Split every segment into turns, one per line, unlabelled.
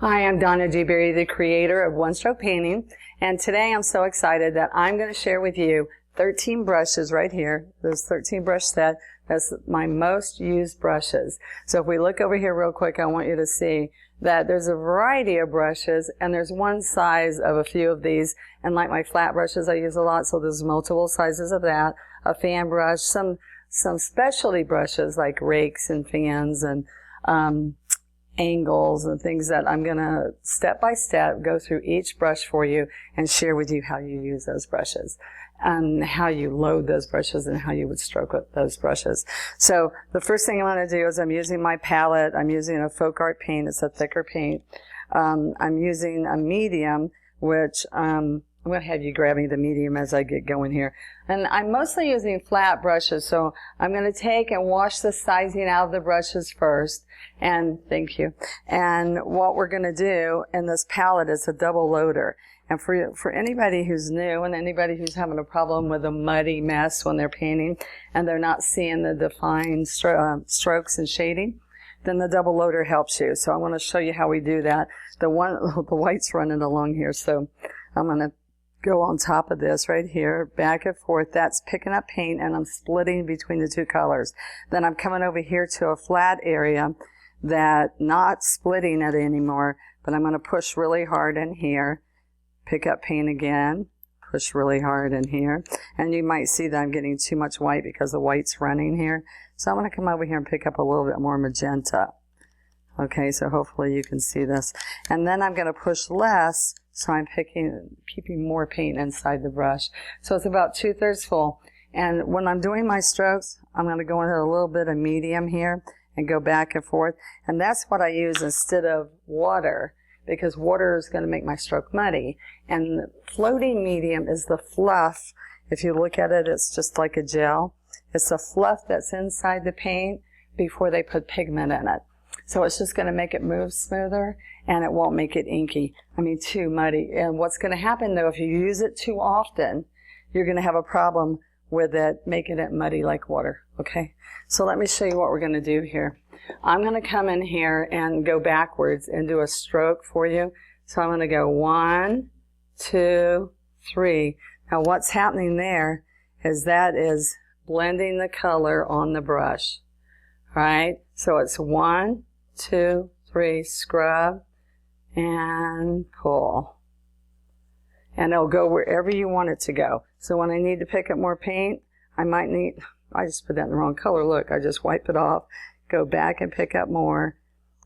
Hi, I'm Donna G. Berry, the creator of One Stroke Painting, and today I'm so excited that I'm going to share with you 13 brushes right here. Those 13 brush set, that's my most used brushes. So if we look over here real quick, I want you to see that there's a variety of brushes, and there's one size of a few of these, and like my flat brushes I use a lot, so there's multiple sizes of that, a fan brush, some specialty brushes like rakes and fans and angles and things that I'm going to step by step go through each brush for you and share with you how you use those brushes and how you load those brushes and how you would stroke with those brushes. So the first thing I'm going to do is I'm using my palette. I'm using a folk art paint. It's a thicker paint. I'm using a medium, which I'm going to have you grabbing the medium as I get going here. And I'm mostly using flat brushes, so I'm going to take and wash the sizing out of the brushes first. And thank you. And what we're going to do in this palette is a double loader. And for anybody who's new and anybody who's having a problem with a muddy mess when they're painting and they're not seeing the defined strokes and shading, then the double loader helps you. So I want to show you how we do that. The white's running along here, so I'm going to go on top of this right here, back and forth. That's picking up paint, and I'm splitting between the two colors. Then I'm coming over here to a flat area that not splitting it anymore, but I'm going to push really hard in here, pick up paint again, push really hard in here, and you might see that I'm getting too much white because the white's running here. So I'm going to come over here and pick up a little bit more magenta. Okay, so hopefully you can see this. And then I'm going to push less, so I'm keeping more paint inside the brush. So it's about 2/3 full. And when I'm doing my strokes, I'm going to go into a little bit of medium here and go back and forth. And that's what I use instead of water, because water is going to make my stroke muddy. And floating medium is the fluff. If you look at it, it's just like a gel. It's the fluff that's inside the paint before they put pigment in it. So it's just going to make it move smoother, and it won't make it inky. I mean, too muddy. And what's going to happen, though, if you use it too often, you're going to have a problem with it making it muddy like water. Okay? So let me show you what we're going to do here. I'm going to come in here and go backwards and do a stroke for you. So I'm going to go 1, 2, 3. Now what's happening there is that is blending the color on the brush. All right? So it's 1, 2, 3, scrub, and pull. And it'll go wherever you want it to go. So when I need to pick up more paint, I just put that in the wrong color. Look, I just wipe it off, go back and pick up more,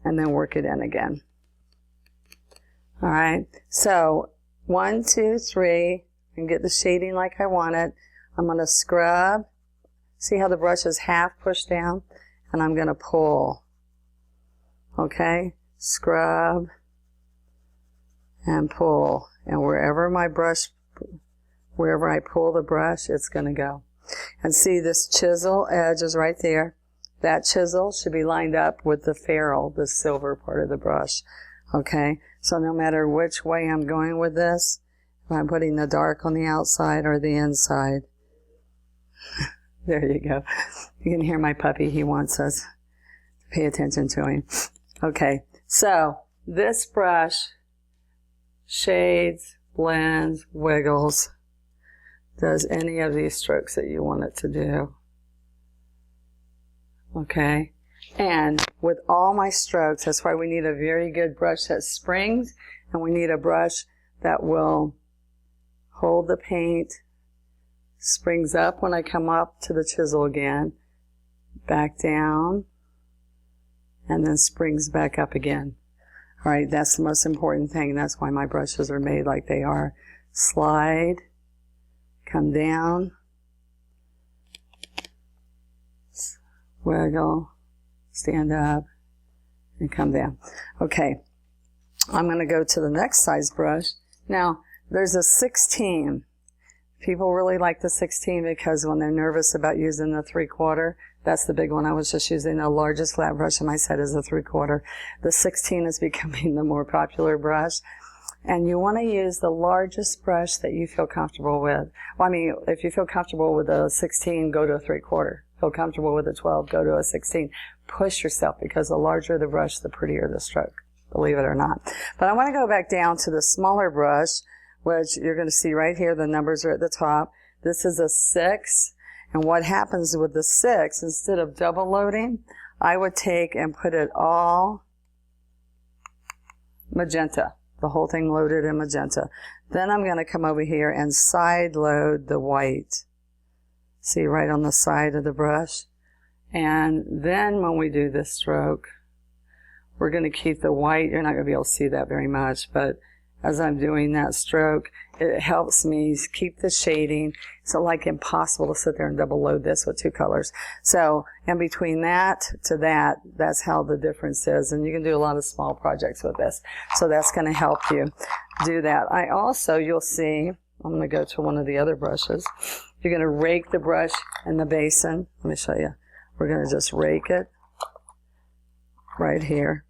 and then work it in again. All right, so 1, 2, 3, and get the shading like I want it. I'm going to scrub. See how the brush is half pushed down? And I'm going to pull. Okay, scrub and pull. And wherever I pull the brush, it's going to go. And see, this chisel edge is right there. That chisel should be lined up with the ferrule, the silver part of the brush. Okay, so no matter which way I'm going with this, if I'm putting the dark on the outside or the inside, there you go. You can hear my puppy. He wants us to pay attention to him. Okay, so this brush shades, blends, wiggles, does any of these strokes that you want it to do. Okay, and with all my strokes, that's why we need a very good brush that springs, and we need a brush that will hold the paint, springs up when I come up to the chisel again, back down, and then springs back up again. All right, that's the most important thing. That's why my brushes are made like they are. Slide, come down, wiggle, stand up, and come down. Okay, I'm going to go to the next size brush. Now, there's a 16. People really like the 16 because when they're nervous about using the 3/4, that's the big one. I was just using the largest flat brush in my set is a 3/4. The 16 is becoming the more popular brush. And you want to use the largest brush that you feel comfortable with. Well, I mean, if you feel comfortable with a 16, go to a 3/4. Feel comfortable with a 12, go to a 16. Push yourself, because the larger the brush, the prettier the stroke. believe it or not. But I want to go back down to the smaller brush, which you're going to see right here, the numbers are at the top. This is a 6, and what happens with the 6, instead of double loading, I would take and put it all magenta, the whole thing loaded in magenta. Then I'm going to come over here and side load the white. See, right on the side of the brush. And then when we do this stroke, we're going to keep the white. You're not going to be able to see that very much, but as I'm doing that stroke, it helps me keep the shading. It's like impossible to sit there and double load this with 2 colors. So, in between that to that, that's how the difference is. And you can do a lot of small projects with this. So that's going to help you do that. I also, you'll see, I'm going to go to one of the other brushes. You're going to rake the brush in the basin. Let me show you. We're going to just rake it right here.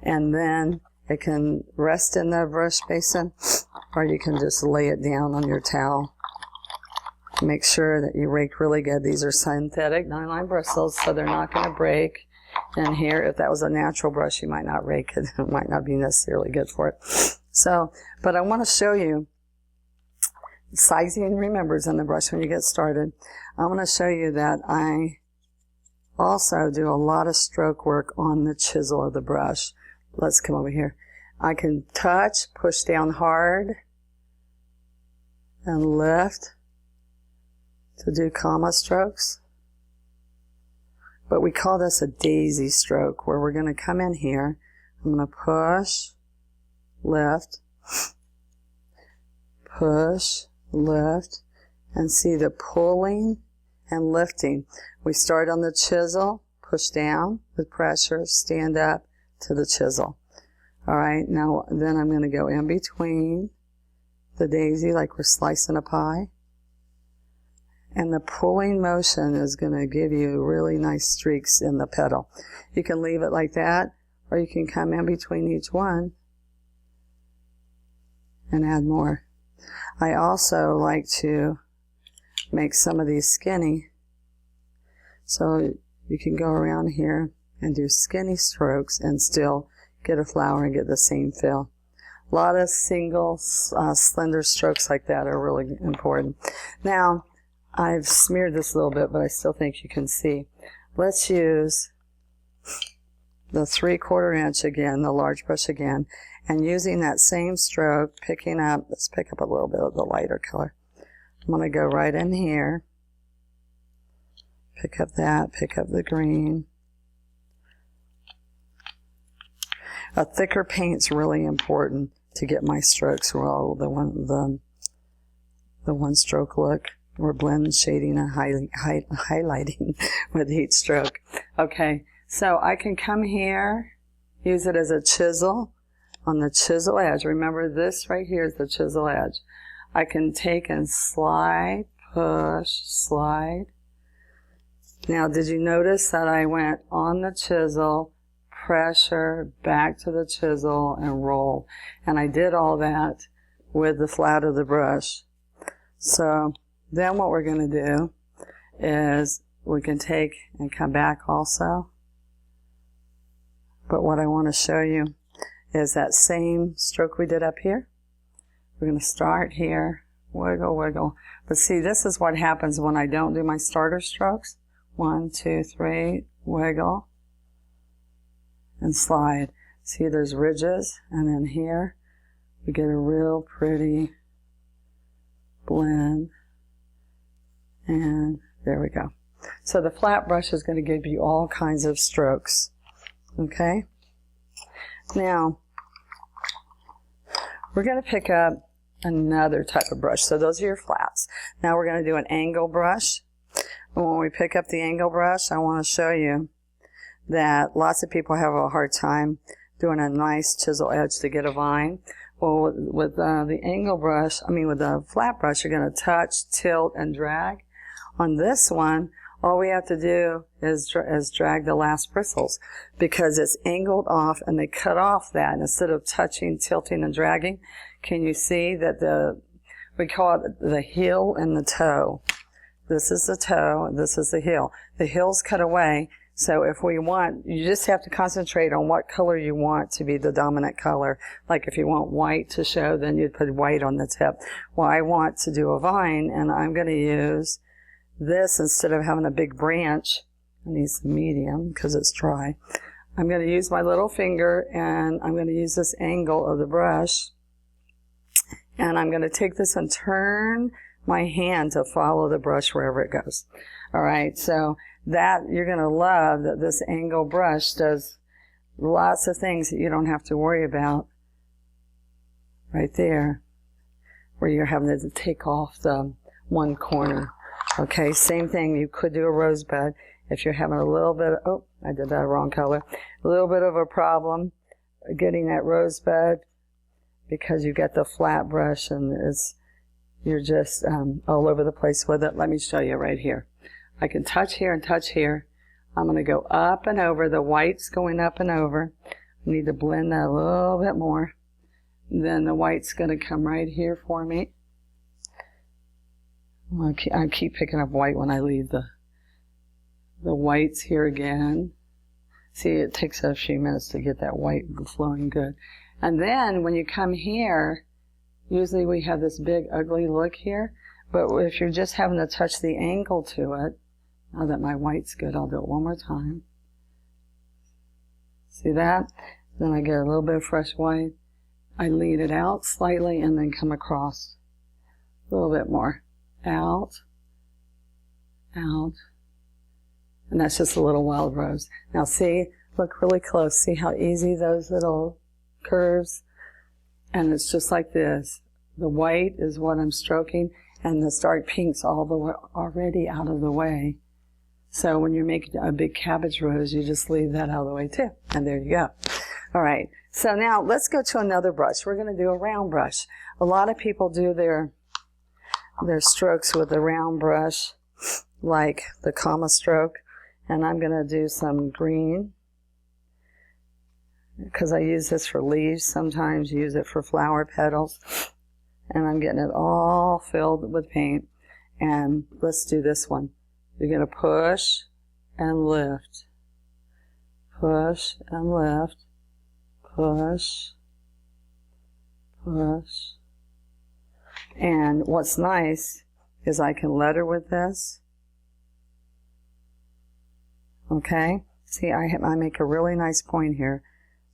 And then it can rest in the brush basin, or you can just lay it down on your towel. Make sure that you rake really good. These are synthetic nylon bristles, so they're not going to break. And here, if that was a natural brush, you might not rake it. It might not be necessarily good for it. So, but I want to show you sizing remembers in the brush when you get started. I want to show you that I also do a lot of stroke work on the chisel of the brush. Let's come over here. I can touch, push down hard, and lift to do comma strokes. But we call this a daisy stroke, where we're going to come in here. I'm going to push, lift, push, lift, and see the pulling and lifting. We start on the chisel, push down with pressure, stand up to the chisel. All right, now then I'm going to go in between the daisy like we're slicing a pie. And the pulling motion is going to give you really nice streaks in the petal. You can leave it like that, or you can come in between each one and add more. I also like to make some of these skinny. So you can go around here and do skinny strokes and still get a flower and get the same feel. A lot of single, slender strokes like that are really important. Now, I've smeared this a little bit, but I still think you can see. Let's use the 3/4 inch again, the large brush again, and using that same stroke, picking up, let's pick up a little bit of the lighter color. I'm going to go right in here, pick up that, pick up the green. A thicker paint's really important to get my strokes roll, the one stroke look. We're blend, shading, and highlighting with each stroke. Okay, so I can come here, use it as a chisel on the chisel edge. Remember, this right here is the chisel edge. I can take and slide, push, slide. Now, did you notice that I went on the chisel, pressure, back to the chisel, and roll? And I did all that with the flat of the brush. So then what we're going to do is we can take and come back also. But what I want to show you is that same stroke we did up here. We're going to start here, wiggle, wiggle. But see, this is what happens when I don't do my starter strokes. 1, 2, 3, wiggle, and slide. See, there's ridges, and then here we get a real pretty blend. And there we go. So the flat brush is going to give you all kinds of strokes. Okay? Now, we're going to pick up another type of brush. So those are your flats. Now we're going to do an angle brush. And when we pick up the angle brush, I want to show you that lots of people have a hard time doing a nice chisel edge to get a vine. Well, with the angle brush, with the flat brush, you're going to touch, tilt, and drag. On this one, all we have to do is drag the last bristles, because it's angled off and they cut off that. And instead of touching, tilting, and dragging, can you see that we call it the heel and the toe. This is the toe, and this is the heel. The heel's cut away, So if we want, you just have to concentrate on what color you want to be the dominant color. Like if you want white to show, then you'd put white on the tip. Well, I want to do a vine, and I'm going to use this instead of having a big branch. I need some medium because it's dry. I'm going to use my little finger, and I'm going to use this angle of the brush. And I'm going to take this and turn my hand to follow the brush wherever it goes. All right, so that you're going to love that this angle brush does lots of things that you don't have to worry about right there, where you're having to take off the one corner. Okay, same thing. You could do a rosebud if you're having a little bit of, oh, I did that wrong color, a little bit of a problem getting that rosebud because you got the flat brush and you're just all over the place with it. Let me show you right here. I can touch here and touch here. I'm going to go up and over. The white's going up and over. I need to blend that a little bit more. Then the white's going to come right here for me. I keep picking up white when I leave the whites here again. See, it takes a few minutes to get that white flowing good. And then when you come here, usually we have this big ugly look here. But if you're just having to touch the angle to it, now that my white's good, I'll do it one more time. See that? Then I get a little bit of fresh white. I lead it out slightly and then come across a little bit more. Out, out. And that's just a little wild rose. Now see, look really close. See how easy those little curves? And it's just like this. The white is what I'm stroking, and the dark pink's all the way already out of the way. So when you're making a big cabbage rose, you just leave that out of the way too. And there you go. All right. So now let's go to another brush. We're going to do a round brush. A lot of people do their strokes with a round brush, like the comma stroke. And I'm going to do some green, because I use this for leaves. Sometimes use it for flower petals. And I'm getting it all filled with paint. And let's do this one. You're going to push and lift. Push and lift. Push. Push. And what's nice is I can letter with this. Okay? See, I make a really nice point here.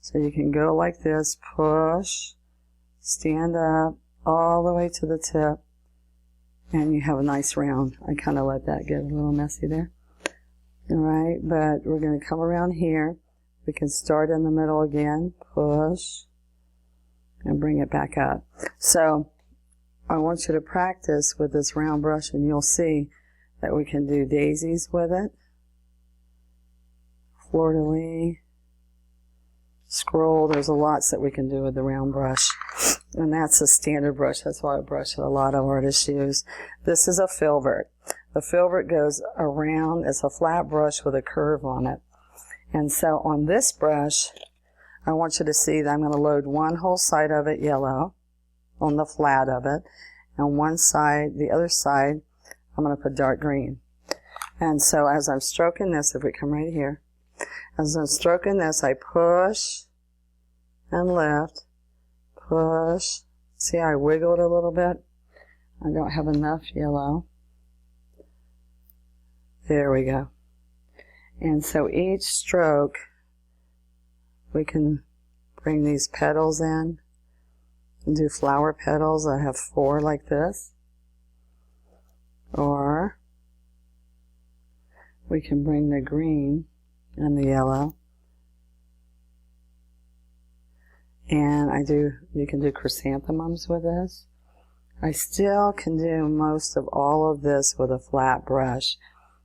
So you can go like this, push, stand up, all the way to the tip, and you have a nice round. I kind of let that get a little messy there. All right, but we're going to come around here. We can start in the middle again, push, and bring it back up. So I want you to practice with this round brush, and you'll see that we can do daisies with it, fleur-de-lis, scroll. There's lots that we can do with the round brush. And that's a standard brush. That's why a brush that a lot of artists use. This is a Filbert. The Filbert goes around. It's a flat brush with a curve on it. And so on this brush, I want you to see that I'm going to load one whole side of it yellow on the flat of it. And one side, the other side, I'm going to put dark green. And so as I'm stroking this, if we come right here, as I'm stroking this, I push and lift. Push. See, I wiggle it a little bit. I don't have enough yellow. There we go. And so each stroke, we can bring these petals in and do flower petals. I have 4 like this. Or we can bring the green and the yellow. And you can do chrysanthemums with this. I still can do most of all of this with a flat brush.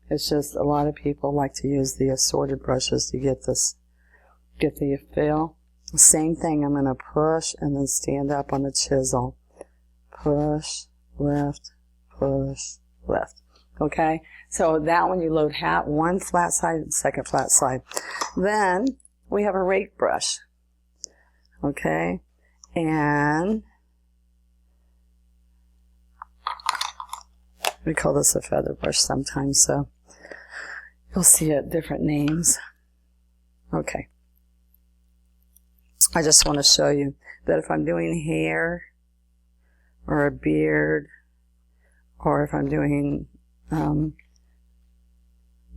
It's just a lot of people like to use the assorted brushes to get the feel. Same thing, I'm going to push and then stand up on the chisel. Push, lift, push, lift. Okay? So that one you load one flat side, second flat side. Then we have a rake brush. Okay, and we call this a feather brush sometimes, so You'll see it different names. Okay. I just want to show you that if I'm doing hair or a beard, or if I'm doing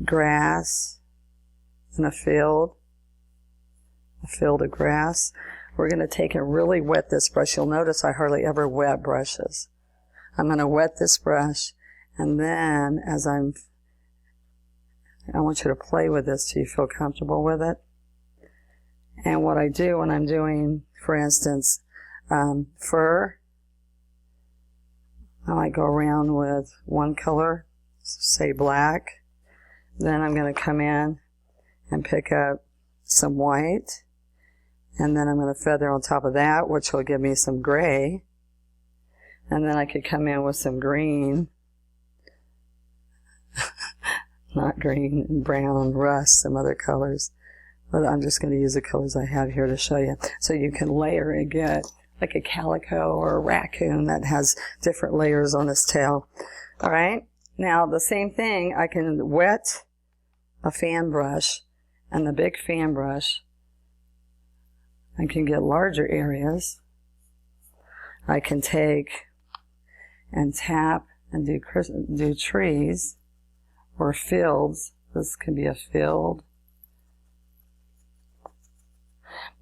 grass in a field of grass, we're going to take and really wet this brush. You'll notice I hardly ever wet brushes. I'm going to wet this brush, and then I want you to play with this till you feel comfortable with it. And what I do when I'm doing, for instance, fur, I might go around with one color, say black. Then I'm going to come in and pick up some white. And then I'm going to feather on top of that, which will give me some gray. And then I could come in with some green. Not green, brown, rust, some other colors. But I'm just going to use the colors I have here to show you. So you can layer and get like a calico or a raccoon that has different layers on its tail. All right. Now the same thing, I can wet a fan brush, and the big fan brush, I can get larger areas. I can take and tap and do trees or fields. This can be a field.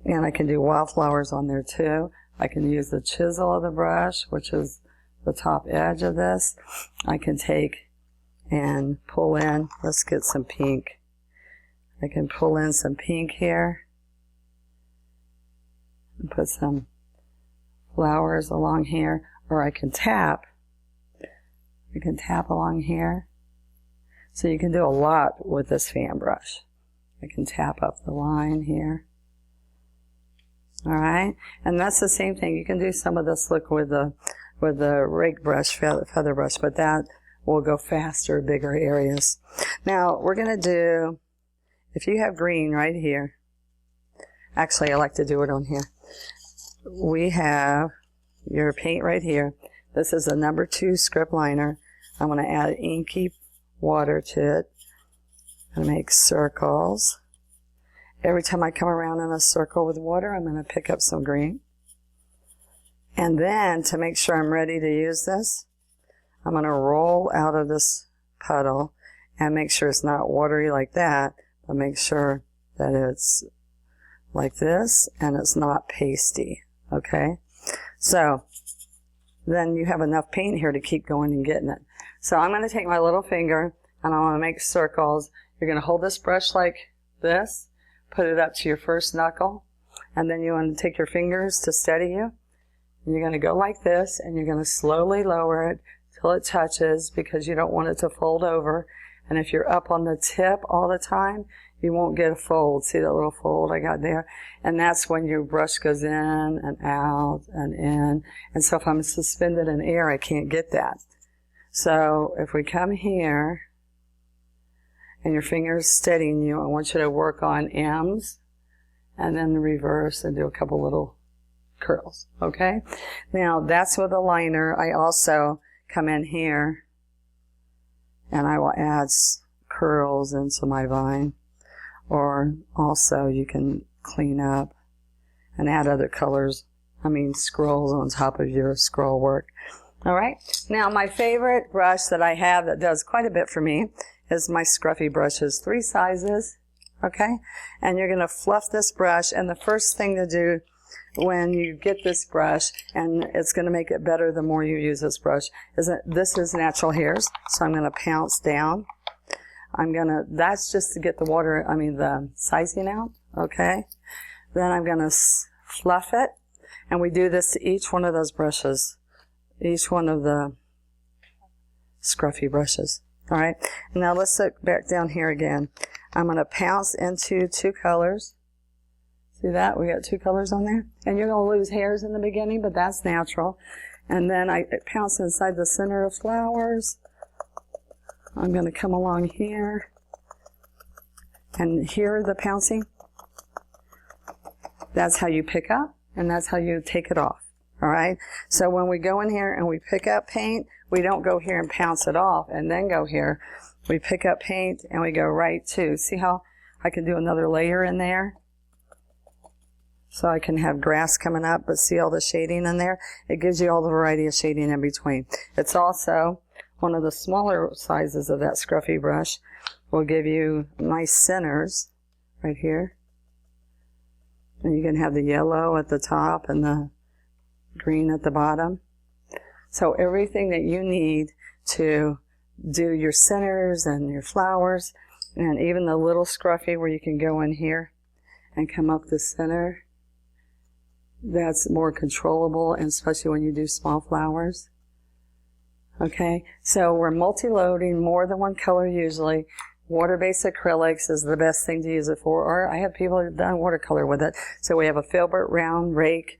And I can do wildflowers on there too. I can use the chisel of the brush, which is the top edge of this. I can take and pull in, let's get some pink. I can pull in some pink here and put some flowers along here, or I can tap. You can tap along here. So you can do a lot with this fan brush. I can tap up the line here. All right, and that's the same thing. You can do some of this look with the rake brush, feather brush, but that will go faster, bigger areas. Now we're going to do, if you have green right here, actually I like to do it on here. We have your paint right here. This is a number 2 script liner. I'm going to add inky water to it and make circles. Every time I come around in a circle with water, I'm going to pick up some green. And then, to make sure I'm ready to use this, I'm going to roll out of this puddle and make sure it's not watery like that, but make sure that it's like this and it's not pasty, okay? So, then you have enough paint here to keep going and getting it. So I'm going to take my little finger and I want to make circles. You're going to hold this brush like this. Put it up to your first knuckle, and then you want to take your fingers to steady you. And you're going to go like this, and you're going to slowly lower it till it touches, because you don't want it to fold over. And if you're up on the tip all the time, you won't get a fold. See that little fold I got there? And that's when your brush goes in and out and in. And so if I'm suspended in air, I can't get that. So if we come here, and your finger's steadying you, I want you to work on M's and then the reverse and do a couple little curls, okay? Now, that's with a liner. I also come in here and I will add curls into my vine. Or also you can clean up and add other colors, scrolls on top of your scroll work. All right? Now, my favorite brush that I have that does quite a bit for me is my Scruffy brushes, 3 sizes, okay? And you're going to fluff this brush, and the first thing to do when you get this brush, and it's going to make it better the more you use this brush, is that this is natural hairs, so I'm going to pounce down. That's just to get the the sizing out, okay? Then I'm going to fluff it, and we do this to each one of those brushes, each one of the Scruffy brushes. All right, now let's look back down here again. I'm going to pounce into 2 colors. See that? We got 2 colors on there. And you're going to lose hairs in the beginning, but that's natural. And then I pounce inside the center of flowers. I'm going to come along here. And hear the pouncing? That's how you pick up, and that's how you take it off. All right? So when we go in here and we pick up paint, we don't go here and pounce it off and then go here. we pick up paint and we go right to, see how I can do another layer in there? So I can have grass coming up, but see all the shading in there? It gives you all the variety of shading in between. It's also one of the smaller sizes of that Scruffy brush. Will give you nice centers right here. And you can have the yellow at the top and the green at the bottom. So everything that you need to do your centers and your flowers, and even the little Scruffy where you can go in here and come up the center. That's more controllable, and especially when you do small flowers. Okay, so we're multi-loading more than one color usually. Water-based acrylics is the best thing to use it for, or I have people who've done watercolor with it. So we have a Filbert, round, rake,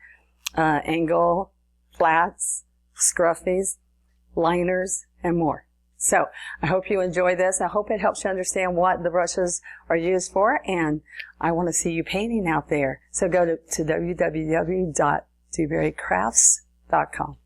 angle, flats, Scruffies, liners, and more. So I hope you enjoy this. I hope it helps you understand what the brushes are used for, and I want to see you painting out there. So go to www.dewberrycrafts.com.